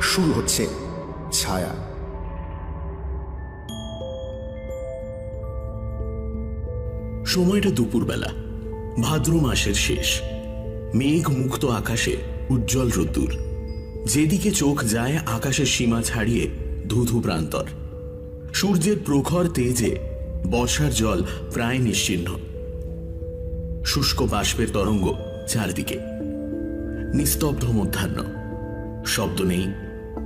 শুরু হচ্ছে ছায়া। সময়টা দুপুরবেলা, ভাদ্র মাসের শেষ। মেঘ মুক্ত আকাশে উজ্জ্বল রোদ্দুর, যেদিকে চোখ যায় আকাশের সীমা ছাড়িয়ে ধুধু প্রান্তর। সূর্যের প্রখর তেজে বর্ষার জল প্রায় নিশ্চিহ্ন। শুষ্ক বাষ্পের তরঙ্গ চারদিকে। নিস্তব্ধ মধ্যাহ্ন, শব্দ নেই,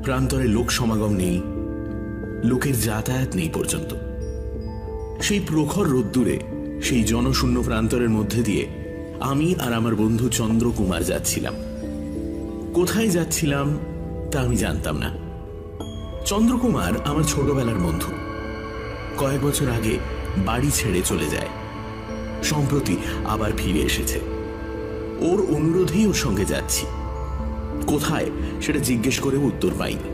প্রান্তরে লোক সমাগম নেই, লোকের যাতায়াত নেই পর্যন্ত। সেই প্রখর রোদ্দুরে, সেই জনশূন্য প্রান্তরের মধ্যে দিয়ে আমি আর আমার বন্ধু চন্দ্রকুমার যাচ্ছিলাম। কোথায় যাচ্ছিলাম তা আমি জানতাম না। চন্দ্রকুমার আমার ছোটবেলার বন্ধু। কয়েক বছর আগে বাড়ি ছেড়ে চলে যায়, সম্প্রতি আবার ফিরে এসেছে। ওর অনুরোধেই ওর সঙ্গে যাচ্ছি। কোথায় সেটা জিজ্ঞেস করেও উত্তর পাইনি।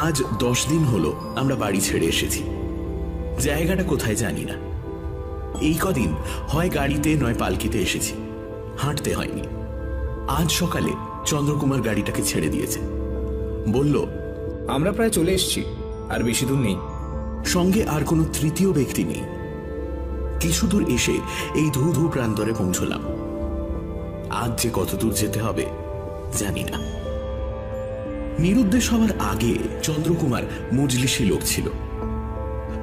আজ 10 দিন হলো আমরা বাড়ি ছেড়ে এসেছি। জায়গাটা কোথায় জানি না। এই কদিন হয় গাড়িতে নয় পালকিতে এসেছি, হাঁটতে হয়নি। আজ সকালে চন্দ্রকুমার গাড়িটাকে ছেড়ে দিয়েছে। বলল, আমরা প্রায় চলে এসেছি, আর বেশি দূর নেই। সঙ্গে আর কোনো তৃতীয় ব্যক্তি নেই। কিছু দূর এসে এই ধূ প্রান্তরে পৌঁছলাম। আজ যে কত দূর যেতে হবে জানি না। নিরুদ্দেশ হওয়ার আগে চন্দ্রকুমার মজলিসি লোক ছিল,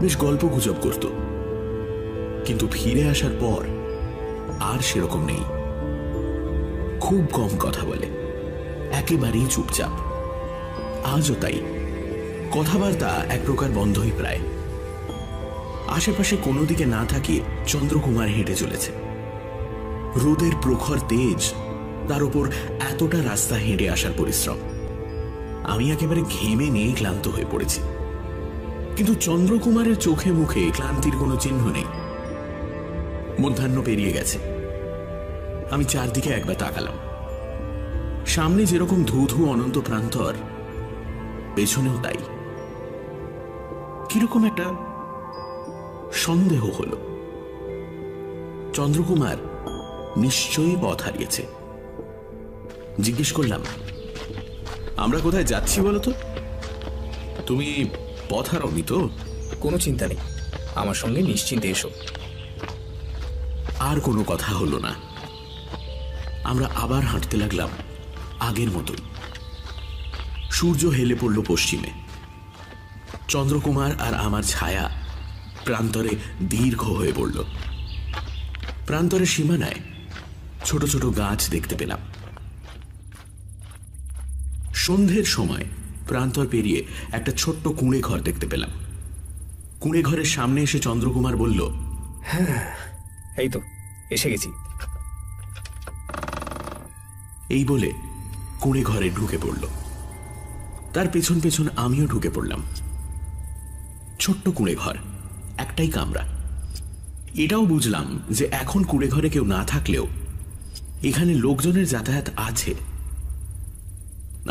বেশ গল্প গুজব করত। কিন্তু ফিরে আসার পর আর সেরকম নেই। খুব কম কথা বলে, একেবারেই চুপচাপ। আজও তাই, কথাবার্তা এক প্রকার বন্ধই প্রায়। আশেপাশে কোনো দিকে না থাকিয়ে চন্দ্রকুমার হেঁটে চলেছে। রোদের প্রখর তেজ, তার উপর এতটা রাস্তা হেঁটে আসার পরিশ্রম। আমি একেবারে ঘেমে নিয়ে ক্লান্ত হয়ে পড়েছি, কিন্তু চন্দ্রকুমারের চোখে মুখে ক্লান্তির কোনো চিহ্ন নেই। মধ্যাহ্ন পেরিয়ে গেছে। আমি চারদিকে একবার তাকালাম। সামনে যেরকম ধূ অনন্ত প্রান্তর, পেছনেও তাই। কিরকম একটা সন্দেহ হলো। চন্দ্রকুমার নিশ্চয়ই পথ হারিয়েছে। জিজ্ঞেস করলাম, আমরা কোথায় যাচ্ছি বলো তো? তুমি পথ হারাওনি তো? কোনো চিন্তা নেই, আমার সঙ্গে নিশ্চিন্তে এসো। আর কোনো কথা হলো না। আমরা আবার হাঁটতে লাগলাম আগের মতোই। সূর্য হেলে পড়ল পশ্চিমে। চন্দ্রকুমার আর আমার ছায়া প্রান্তরে দীর্ঘ হয়ে পড়ল। প্রান্তরের সীমানায় ছোট ছোট গাছ দেখতে পেলাম। সন্ধ্যের সময় প্রান্তর পেরিয়ে একটা ছোট্ট কুঁড়ে ঘর দেখতে পেলাম। কুঁড়ে ঘরের সামনে এসে চন্দ্রকুমার বলল, হ্যাঁ, এই তো এসে গেছি। এই বলে কুঁড়ে ঘরে ঢুকে পড়ল। তার পেছন পেছন আমিও ঢুকে পড়লাম। ছোট্ট কুঁড়ে ঘর, একটাই কামরা। এটাও বুঝলাম যে এখন কুঁড়ে ঘরে কেউ না থাকলেও এখানে লোকজনের যাতায়াত আছে।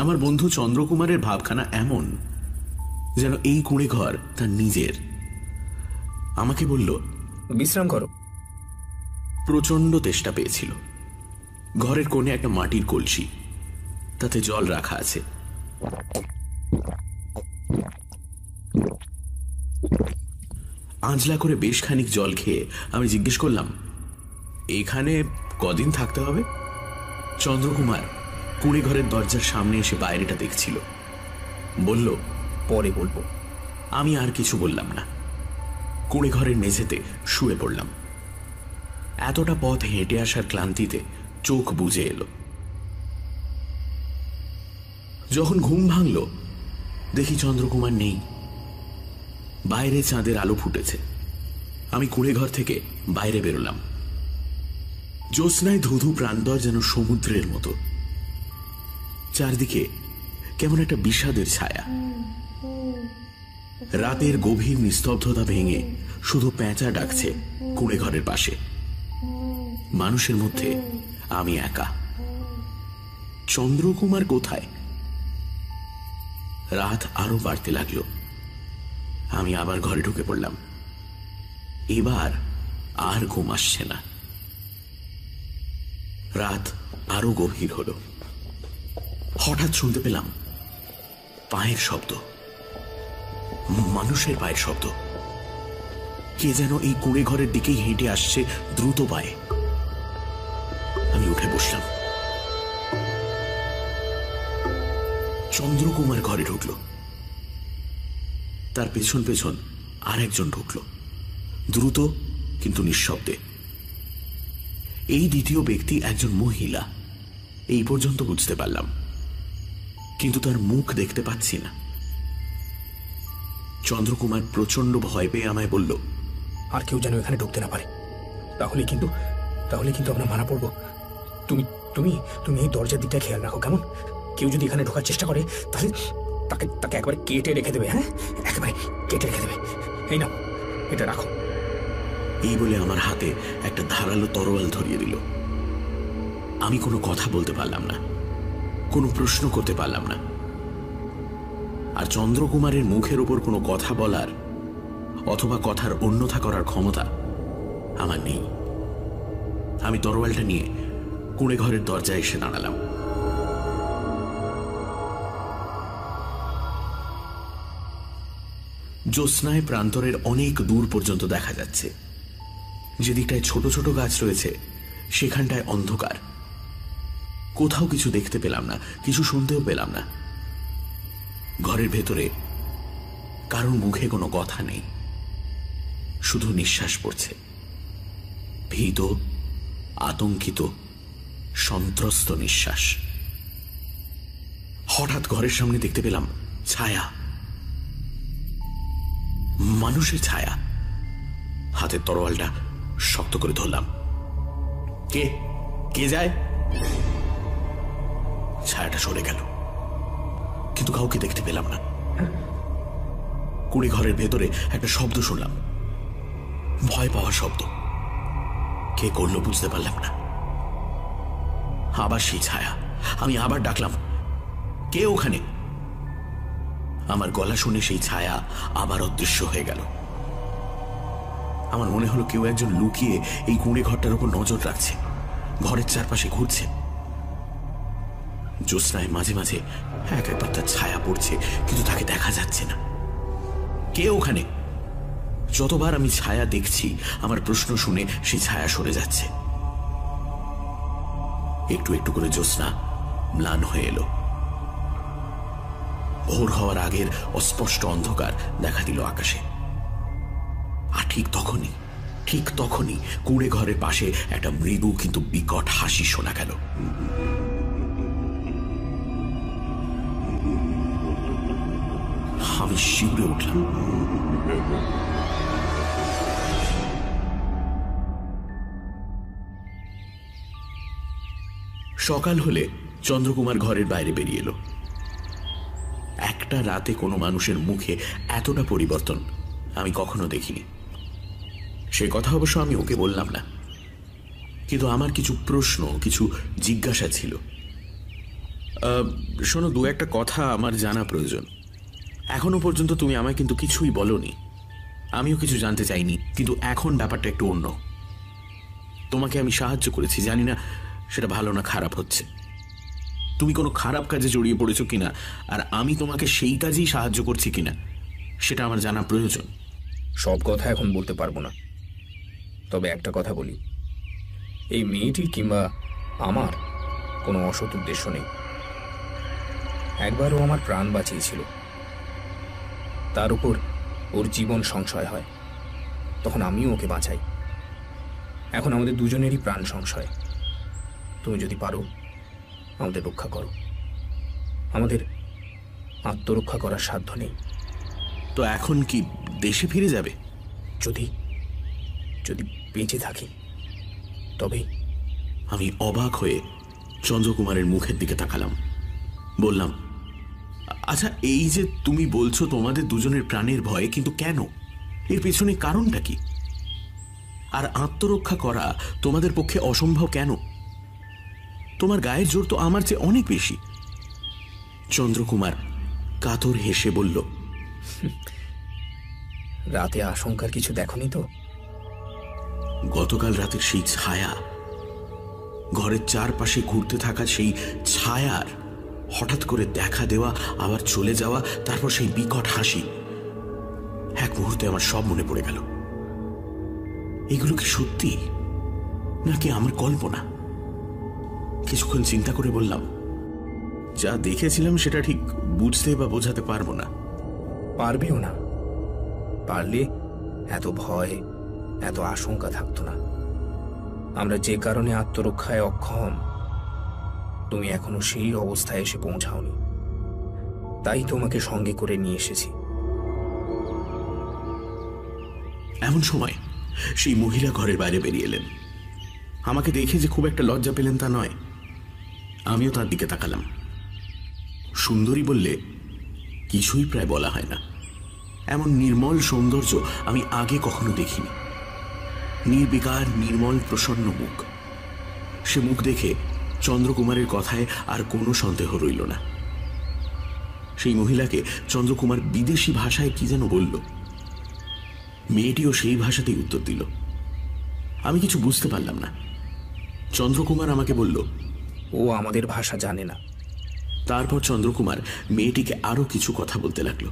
আমার বন্ধু চন্দ্রকুমারের ভাবখানা এমন যেন এই কুঁড়ে ঘর তার নিজের। আমাকে বলল, বিশ্রাম করো। প্রচন্ড তেষ্টা পেয়েছিল। ঘরের কোণে একটা মাটির কলসি, তাতে জল রাখা আছে। আঁজলা করে বেশ খানিক জল খেয়ে আমি জিজ্ঞেস করলাম, এখানে কদিন থাকতে হবে? চন্দ্রকুমার কুঁড়ে ঘরের দরজার সামনে এসে বাইরেটা দেখছিল। বলল, পরে বলবো। আমি আর কিছু বললাম না। কুঁড়ে ঘরের মেঝেতে শুয়ে পড়লাম। এতটা পথ হেঁটে আসার ক্লান্তিতে চোখ বুজে এলো। যখন ঘুম ভাঙল, দেখি চন্দ্রকুমার নেই। বাইরে চাঁদের আলো ফুটেছে। আমি কুঁড়ে ঘর থেকে বাইরে বেরোলাম। জ্যোৎস্নায় ধুধু প্রান্তর যেন সমুদ্রের মতো। চারদিকে কেমন একটা বিষাদের ছায়া। রাতের গভীর নিস্তব্ধতা ভেঙে শুধু পেঁচা ডাকছে কুঁড়ে ঘরের পাশে। মানুষের মধ্যে আমি একা। চন্দ্রকুমার কোথায়? রাত আরো বাড়তে লাগলো। আমি আবার ঘরে ঢুকে পড়লাম। এবার আর ঘুম আসছে না। রাত আরো গভীর হলো। হঠাৎ শুনতে পেলাম পায়ের শব্দ, মানুষের পায়ের শব্দ। কে যেন এই কুঁড়ে ঘরের দিকেই হেঁটে আসছে দ্রুত পায়ে। আমি উঠে বসলাম। চন্দ্রকুমার ঘরে ঢুকল, তার পেছন পেছন আর একজন ঢুকল, দ্রুত কিন্তু নিঃশব্দে। এই দ্বিতীয় ব্যক্তি একজন মহিলা, এই পর্যন্ত বুঝতে পারলাম, কিন্তু তার মুখ দেখতে পাচ্ছি না। চন্দ্রকুমার প্রচন্ড ভয় পেয়ে আমায় বলল, আর কেউ যেন এখানে ঢুকতে না পারে, তাহলে কিন্তু আমরা মারা পড়বো। তুমি তুমি তুমি এই দরজার দিকটা খেয়াল রাখো, কেমন? কেউ যদি এখানে ঢোকার চেষ্টা করে তাহলে তাকে একবারে কেটে রেখে দেবে। হ্যাঁ, একেবারে কেটে রেখে দেবে। এই নাও, এটা রাখো। এই বলে আমার হাতে একটা ধারালো তরোয়াল ধরিয়ে দিল। আমি কোনো কথা বলতে পারলাম না, কোনো প্রশ্ন করতে পারলাম না। আর চন্দ্রকুমারের মুখের উপর কোনো কথা বলার অথবা কথার অন্যথা করার ক্ষমতা আমার নেই। আমি তরোয়ালটা নিয়ে কুঁড়ে ঘরের দরজায় এসে দাঁড়ালাম। জ্যোৎস্নায় প্রান্তরের অনেক দূর পর্যন্ত দেখা যাচ্ছে। যেদিকটায় ছোট ছোট গাছ রয়েছে সেখানটায় অন্ধকার। কোথাও কিছু দেখতে পেলাম না, কিছু শুনতেও পেলাম না। ঘরের ভেতরে কারোর মুখে কোনো কথা নেই, শুধু নিঃশ্বাস পড়ছে, ভীত, আতঙ্কিত, সন্ত্রস্ত নিঃশ্বাস। হঠাৎ ঘরের সামনে দেখতে পেলাম ছায়া, মানুষের ছায়া। হাতের তরোয়ালটা শক্ত করে ধরলাম। কে কে যায়? ছায়াটা সরে গেল, কিন্তু কাউকে দেখতে পেলাম না। কুড়ি ঘরের ভেতরে একটা শব্দ শুনলাম, ভয় পাওয়ার শব্দ। কে করলো বুঝতে পারলাম না। আবার সেই ছায়া। আমি আবার ডাকলাম, কে ওখানে? আমার গলা শুনে সেই ছায়া আবার অদৃশ্য হয়ে গেল। আমার মনে হলো কেউ একজন লুকিয়ে এই কুঁড়ে ঘরটার উপর নজর রাখছে, ঘরের চারপাশে ঘুরছে। জ্যোৎস্নায় মাঝে মাঝে একবার তার ছায়া পড়ছে, কিন্তু তাকে দেখা যাচ্ছে না। কে ওখানে? যতবার আমি ছায়া দেখছি, আমার প্রশ্ন শুনে সেই ছায়া সরে যাচ্ছে। একটু একটু করে জ্যোৎস্না ম্লান হয়ে এলো। ভোর হওয়ার আগের অস্পষ্ট অন্ধকার দেখা দিল আকাশে। আর ঠিক তখনই কুঁড়ে ঘরের পাশে একটা মৃদু কিন্তু বিকট হাসি শোনা গেল। আমি শিউরে উঠলাম। সকাল হলে চন্দ্রকুমার ঘরের বাইরে বেরিয়ে এলো। একটা রাতে কোনো মানুষের মুখে এতটা পরিবর্তন আমি কখনো দেখিনি। সে কথা অবশ্য আমি ওকে বললাম না, কিন্তু আমার কিছু প্রশ্ন, কিছু জিজ্ঞাসা ছিল। শোনো, দু একটা কথা আমার জানা প্রয়োজন। এখনো পর্যন্ত তুমি আমায় কিন্তু কিছুই বলনি, আমিও কিছু জানতে চাইনি, কিন্তু এখন ব্যাপারটা একটু অন্য। তোমাকে আমি সাহায্য করেছি, জানি না সেটা ভালো না খারাপ হচ্ছে। তুমি কোনো খারাপ কাজে জড়িয়ে পড়েছো কিনা, আর আমি তোমাকে সেই কাজেই সাহায্য করছি কিনা, সেটা আমার জানা প্রয়োজন। সব কথা এখন বলতে পারবো না, তবে একটা কথা বলি, এই মেয়েটির কিংবা আমার কোনো অসৎ উদ্দেশ্য নেই। একবারও আমার প্রাণ বাঁচিয়েছিল, তার উপর ওর জীবন সংশয় হয়, তখন আমিও ওকে বাঁচাই। এখন আমাদের দুজনেরই প্রাণ সংশয়। তুমি যদি পারো আমাদের রক্ষা করো। আমাদের আত্মরক্ষা করার সাধ্য নেই। তো এখন কি দেশে ফিরে যাবে? যদি যদি বেঁচে থাকি তবে। আমি অবাক হয়ে চন্দ্রকুমারের মুখের দিকে তাকালাম, বললাম, আচ্ছা, এই যে তুমি বলছো তোমাদের দুজনের প্রাণের ভয়, কিন্তু কেন? এর পেছনে কারণটা কি? আর আত্মরক্ষা করা তোমাদের পক্ষে অসম্ভব কেন? তোমার গায়ের জোর তো আমার চেয়ে অনেক বেশি। চন্দ্রকুমার কাতর হেসে বলল, রাতে আশঙ্কার কিছু দেখনি তো? গতকাল রাতের সেই ছায়া, ঘরের চারপাশে ঘুরতে থাকা সেই ছায়ার হঠাৎ করে দেখা দেওয়া, আবার চলে যাওয়া, তারপর সেই বিকট হাসি। এক মুহূর্তে আমার সব মনে পড়ে গেল। এগুলো কি সত্যি নাকি আমার কল্পনা? কিছুক্ষণ চিন্তা করে বললাম, যা দেখেছিলাম সেটা ঠিক বুঝতে বা বোঝাতে পারবো না। পারবেও না। পারলে এত ভয়, এত আশঙ্কা থাকতো না। আমরা যে কারণে আত্মরক্ষায় অক্ষম, তুমি এখনো সেই অবস্থায় এসে পৌঁছাওনি। তাই তোমাকে সঙ্গে করে নিয়ে এসেছি। এমন সময় সেই মহিলা ঘরের বাইরে বেরিয়ে এলেন। আমাকে দেখে যে খুব একটা লজ্জা পেলেন তা নয়। আমিও তার দিকে তাকালাম। সুন্দরী বললে কিছুই প্রায় বলা হয় না। এমন নির্মল সৌন্দর্য আমি আগে কখনো দেখিনি। নির্বিকার, নির্মল, প্রসন্ন মুখ। সে মুখ দেখে চন্দ্রকুমারের কথায় আর কোনো সন্দেহ রইল না। সেই মহিলাকে চন্দ্রকুমার বিদেশি ভাষায় কি যেন বলল। মেয়েটিও সেই ভাষাতেই উত্তর দিল। আমি কিছু বুঝতে পারলাম না। চন্দ্রকুমার আমাকে বলল, ও আমাদের ভাষা জানে না। তারপর চন্দ্রকুমার মেয়েটিকে আরো কিছু কথা বলতে লাগল।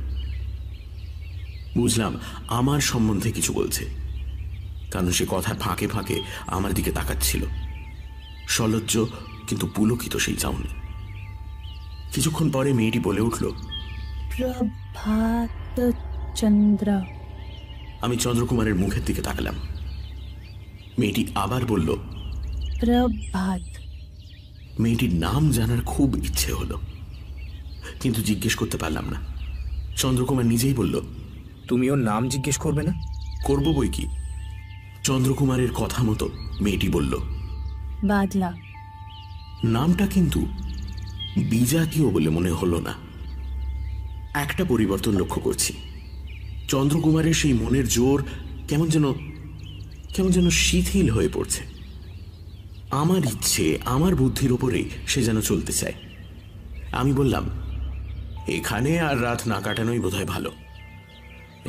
বুঝলাম আমার সম্বন্ধে কিছু বলছে, কারণ সে কথা ফাঁকে ফাঁকে আমার দিকে তাকাচ্ছিল। সলজ্জ কিন্তু পুলকিত সেই চাউনি। কিছুক্ষণ পরে মেয়েটি বলে উঠল, প্রভাত চন্দ্র। আমি চন্দ্রকুমারের মুখের দিকে তাকালাম। মেয়েটি আবার বলল, প্রভাত। মেয়েটির নাম জানার খুব ইচ্ছে হলো, কিন্তু জিজ্ঞেস করতে পারলাম না। চন্দ্রকুমার নিজেই বলল, তুমি ওর নাম জিজ্ঞেস করবে না? করব বই কি। চন্দ্রকুমারের কথা মতো মেয়েটি বলল, বাদলা। নামটা কিন্তু বিজাতীয় বলে মনে হলো না। একটা পরিবর্তন লক্ষ্য করছি। চন্দ্রকুমারের সেই মনের জোর কেমন যেন শিথিল হয়ে পড়ছে। আমার ইচ্ছে, আমার বুদ্ধির ওপরেই সে যেন চলতে চায়। আমি বললাম, এখানে আর রাত না কাটানোই বোধহয় ভালো।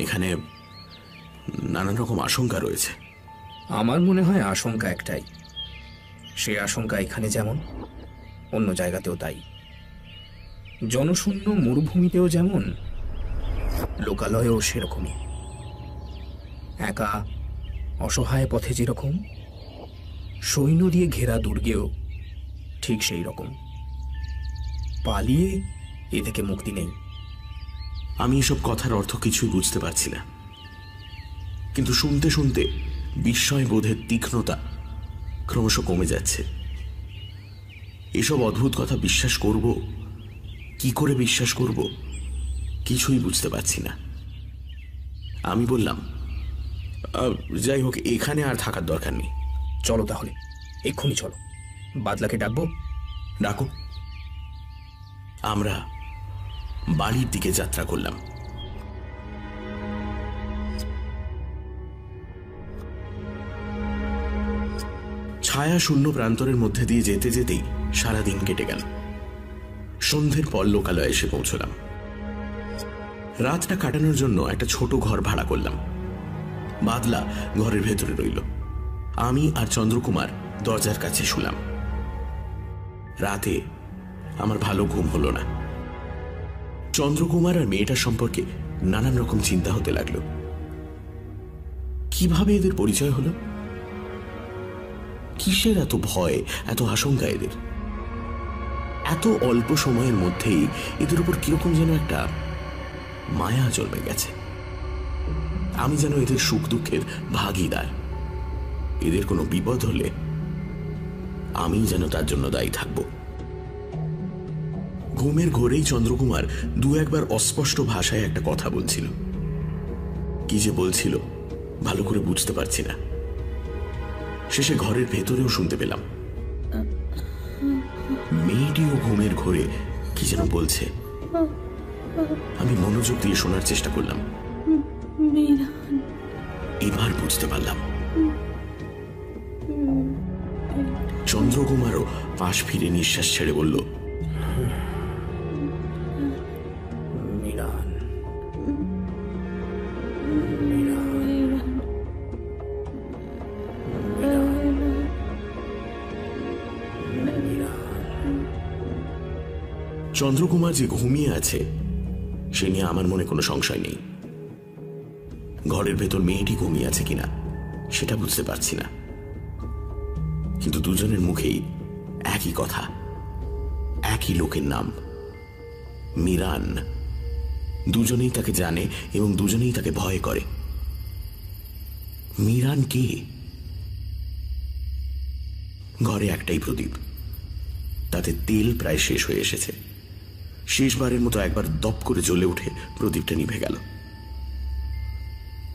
এখানে নানান রকম আশঙ্কা রয়েছে। আমার মনে হয় আশঙ্কা একটাই। সে আশঙ্কা এখানে যেমন, অন্য জায়গাতেও তাই। জনশূন্য মরুভূমিতেও যেমন, লোকালয়েও সেরকমই। একা অসহায় পথে যেরকম, সৈন্য দিয়ে ঘেরা দুর্গেও ঠিক সেই রকম। পালিয়ে এ থেকে মুক্তি নেই। আমি এসব কথার অর্থ কিছুই বুঝতে পারছি না, কিন্তু শুনতে শুনতে বিস্ময় বোধের তীক্ষ্ণতা ক্রমশ কমে যাচ্ছে। এসব অদ্ভুত কথা বিশ্বাস করব, কি করে বিশ্বাস করব, কিছুই বুঝতে পারছি না। আমি বললাম, যাই হোক, এখানে আর থাকার দরকার নেই। চলো তাহলে, এক্ষুনি চলো। বাদলাকে ডাকবো? ডাকো। আমরা বাড়ির দিকে যাত্রা করলাম। ছায়া শূন্য প্রান্তরের মধ্যে দিয়ে যেতে যেতেই সারাদিন কেটে গেল। সন্ধ্যের পর লোকালয়ে এসে পৌঁছলাম। রাতটা কাটানোর জন্য একটা ছোট ঘর ভাড়া করলাম। বাদলা ঘরের ভেতরে রইল। আমি আর চন্দ্রকুমার দরজার কাছে শুলাম। রাতে আমার ভালো ঘুম হলো না। চন্দ্রকুমার আর মেয়েটার সম্পর্কে নানান রকম চিন্তা হতে লাগলো। কিভাবে এদের পরিচয় হলো? কিসের এত ভয়, এত আশঙ্কা এদের? এত অল্প সময়ের মধ্যেই এদের উপর কিরকম যেন একটা মায়া জন্মে গেছে। আমি যেন এদের সুখ দুঃখের ভাগিদার। এদের কোনো বিপদ হলে আমি যেন তার জন্য দায়ী থাকব। ঘুমের ঘোরেই চন্দ্রকুমার দু একবার অস্পষ্ট ভাষায় একটা কথা বলছিল। কি যে বলছিল ভালো করে বুঝতে পারছি না। শেষে ঘরের ভেতরেও শুনতে পেলাম। মেয়েটিও ঘুমের ঘোরে কি যেন বলছে। আমি মনোযোগ দিয়ে শোনার চেষ্টা করলাম। এবার বুঝতে পারলাম। চন্দ্রকুমারও পাশ ফিরে নিঃশ্বাস ছেড়ে বলল, মিরান। চন্দ্রকুমার যে ঘুমিয়ে আছে সে নিয়ে আমার মনে কোনো সংশয় নেই। ঘরের ভেতর মেয়েটি ঘুমিয়ে আছে কিনা সেটা বুঝতে পারছি না, কিন্তু দুজনের মুখেই একই কথা, একই লোকের নাম, মিরান। দুজনেই তাকে জানে এবং দুজনেই তাকে ভয় করে। মিরান কে? ঘরে একটাই প্রদীপ, তাতে তেল প্রায় শেষ হয়ে এসেছে। শেষবারের মতো একবার দপ করে জ্বলে উঠে প্রদীপটা নিভে গেল।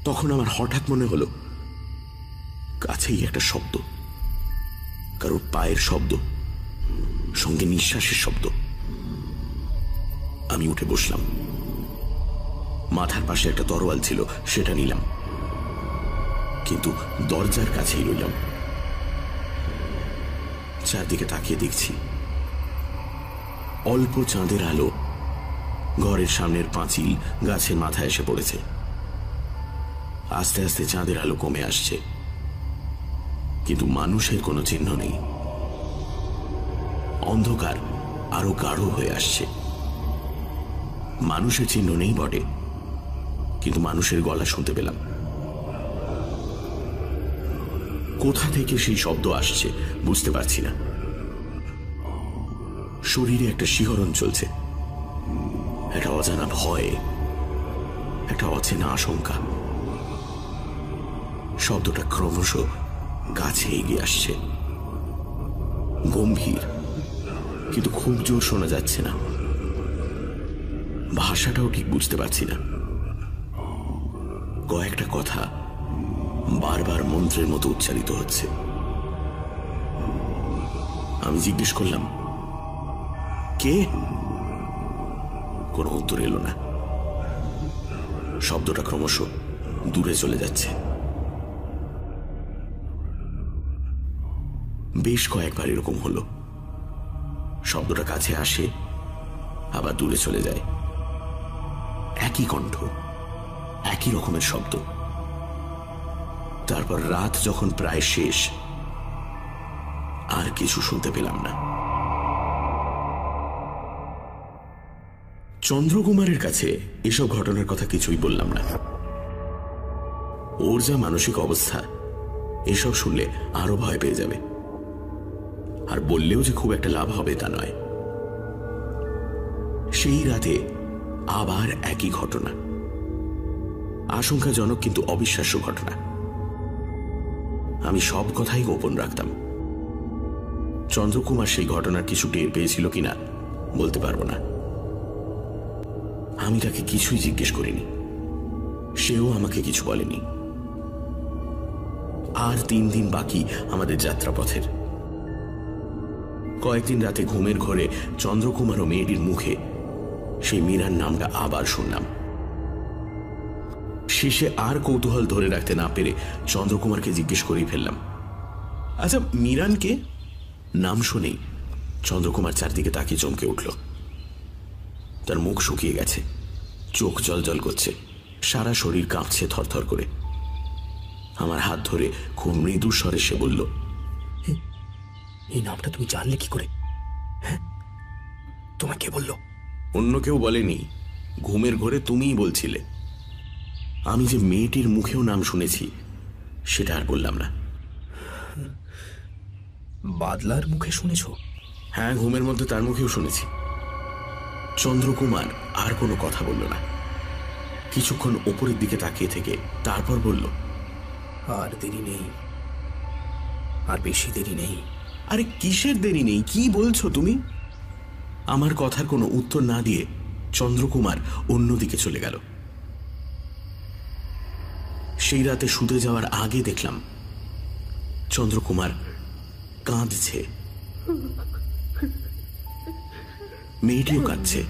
তখন আমার হঠাৎ মনে হলো কাছেই একটা শব্দ, কারোর পায়ের শব্দ, সঙ্গে নিঃশ্বাসের শব্দ। আমি উঠে বসলাম। মাথার পাশে একটা তরোয়াল ছিল, সেটা নিলাম, কিন্তু দরজার কাছেই রইলাম। চারদিকে তাকিয়ে দেখছি অল্প চাঁদের আলো ঘরের সামনের পাঁচিল, গাছের মাথায় এসে পড়েছে। আস্তে আস্তে চাঁদের আলো কমে আসছে, কিন্তু মানুষের কোনো চিহ্ন নেই। অন্ধকার আরো গাঢ় হয়ে আসছে। মানুষের চিহ্ন নেই বটে, কিন্তু মানুষের গলা শুনতে পেলাম। কোথা থেকে সেই শব্দ আসছে বুঝতে পারছি না। শরীরে একটা শিহরণ চলছে, একটা অজানা ভয়, একটা অচেনা আশঙ্কা। শব্দটা ক্রমশ কাছে এগিয়ে আসছে, গম্ভীর, কিন্তু খুব জোর শোনা যাচ্ছে না। ভাষাটাও ঠিক বুঝতে পারছি না। কয়েকটা কথা বারবার মন্ত্রের মতো উচ্চারিত হচ্ছে। আমি জিজ্ঞেস করলাম, কে? কোনো উত্তর এলো না। শব্দটা ক্রমশ দূরে চলে যাচ্ছে। বেশ কয়েকবার এরকম হলো। শব্দটা কাছে আসে, আবার দূরে চলে যায়। একই কণ্ঠ, একই রকমের শব্দ। তারপর রাত যখন প্রায় শেষ, আর কিছু শুনতে পেলাম না। চন্দ্রকুমারের কাছে এসব ঘটনার কথা কিছুই বললাম না। ওর যা মানসিক অবস্থা, এসব শুনলে আরো ভয় পেয়ে যাবে। আর বললেও যে খুব একটা লাভ হবে তা নয়। সেই রাতে আবার একই ঘটনা, আশঙ্কাজনক কিন্তু অবিশ্বাস্য ঘটনা। আমি সব কথাই গোপন রাখতাম। চন্দ্রকুমার সেই ঘটনার কিছু টের পেয়েছিল কিনা বলতে পারবো না। আমি তাকে কিছুই জিজ্ঞেস করিনি, সেও আমাকে কিছু বলেনি। আর 3 দিন বাকি আমাদের যাত্রাপথের। কয়েকদিন রাতে ঘুমের ঘরে চন্দ্রকুমার ও মেয়েটির মুখে সেই মীরার নামটা আবার শুনলাম। শেষে আর কৌতূহল ধরে রাখতে না পেরে চন্দ্রকুমারকে জিজ্ঞেস করেই ফেললাম, আচ্ছা মীরান কে? নাম শুনেই চন্দ্রকুমার চারদিকে তাকিয়ে চমকে উঠল। তার মুখ শুকিয়ে গেছে, চোখ জলজল করছে, সারা শরীর কাঁপছে থরথর করে। আমার হাত ধরে খুব মৃদু স্বরে সে বলল, এই নামটা তুমি জানলে কি করে? হ্যাঁ, তোমায় কে বলল? অন্য কেউ বলেনি, ঘুমের ঘরে তুমিই বলছিলে। আমি যে মেয়েটির মুখেও নাম শুনেছি সেটা আর বললাম না। বাদলার মুখে শুনেছ? হ্যাঁ, ঘুমের মধ্যে তার মুখেও শুনেছি। চন্দ্রকুমার আর কোনো কথা বলল না। কিছুক্ষণ ওপরের দিকে তাকিয়ে থেকে তারপর বলল, আর দেরি নেই, আর বেশি দেরি নেই। আরে কিসের দেরি নেই, কি বলছো তুমি? আমার কথার কোনো উত্তর না দিয়ে চন্দ্রকুমার অন্যদিকে চলে গেল। সেই রাতে শুতে যাওয়ার আগে দেখলাম চন্দ্রকুমার কাঁদছে, মেয়েটিও কাঁদছে।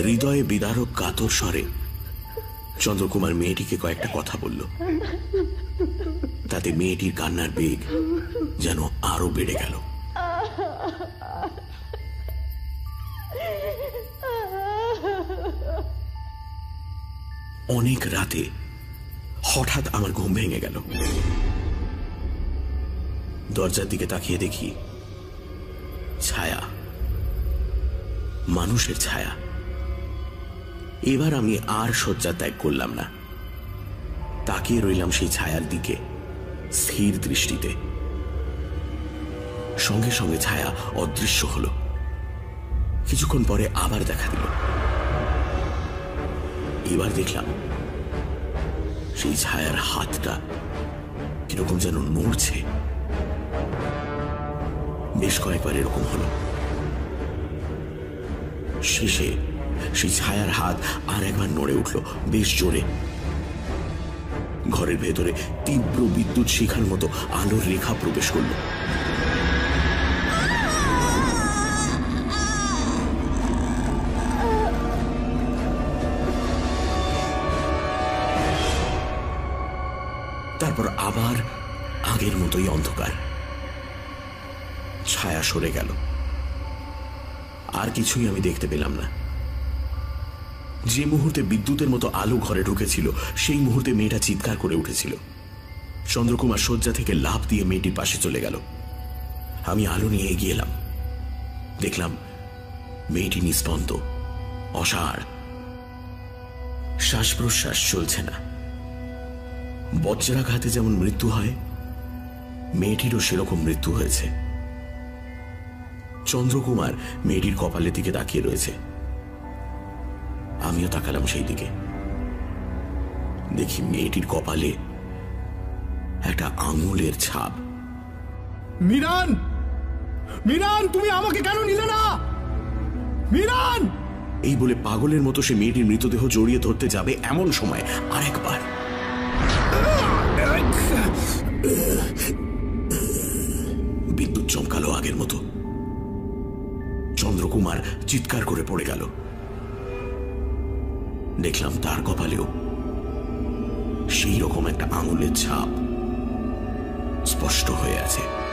হৃদয়ে বিদারক কাতর স্বরে চন্দ্রকুমার মেয়েটিকে কয়েকটা কথা বলল। তাতে মেয়েটির কান্নার বেগ যেন আরো বেড়ে গেল। অনেক রাতে হঠাৎ আমার ঘুম ভেঙে গেল। দরজার দিকে তাকিয়ে দেখি ছায়া, মানুষের ছায়া। এবার আমি আর শয্যা ত্যাগ করলাম না, তাকিয়ে রইলাম সেই ছায়ার দিকে স্থির দৃষ্টিতে। সঙ্গে সঙ্গে ছায়া অদৃশ্য হল। কিছুক্ষণ পরে আবার দেখা দিল। এবার দেখলাম সেই ছায়ার হাতটা কিরকম যেন নড়ছে। বেশ কয়েকবার এরকম হলো। শেষে সেই ছায়ার হাত আর একবার নড়ে উঠল, বেশ জোরে। ঘরের ভেতরে তীব্র বিদ্যুৎ শিখার মতো আলোর রেখা প্রবেশ করল। তারপর আবার আগের মতোই অন্ধকার। ছায়া সরে গেল। আর কিছুই আমি দেখতে পেলাম না। যে মুহূর্তে বিদ্যুতের মতো আলো ঘরে ঢুকেছিল, সেই মুহূর্তে মেয়েটা চিৎকার করে উঠেছিল। চন্দ্রকুমার শয্যা থেকে লাফ দিয়ে মেয়েটির পাশে চলে গেল। আমি আলো নিয়ে এগিয়ে এলাম। দেখলাম মেয়েটি নিস্পন্দ, অসাড়, শ্বাস প্রশ্বাস চলছে না। বজ্রাঘাতে যেমন মৃত্যু হয়, মেয়েটিরও সেরকম মৃত্যু হয়েছে। চন্দ্রকুমার মেয়েটির কপালের দিকে তাকিয়ে রয়েছে। আমিও তাকালাম সেই দিকে। দেখি মেয়েটির কপালে একটা আঙুলের ছাপ। মিরান, মিরান, তুমি আমাকে কেন নিলে না? মিরান! এই বলে পাগলের মতো সে মেয়েটির মৃতদেহ জড়িয়ে ধরতে যাবে, এমন সময় আরেকবার বিদ্যুৎ চমকালো আগের মতো। চন্দ্রকুমার চিৎকার করে পড়ে গেল। দেখলাম তার কপালেও সেই রকম একটা আঙুলের ছাপ স্পষ্ট হয়ে আছে।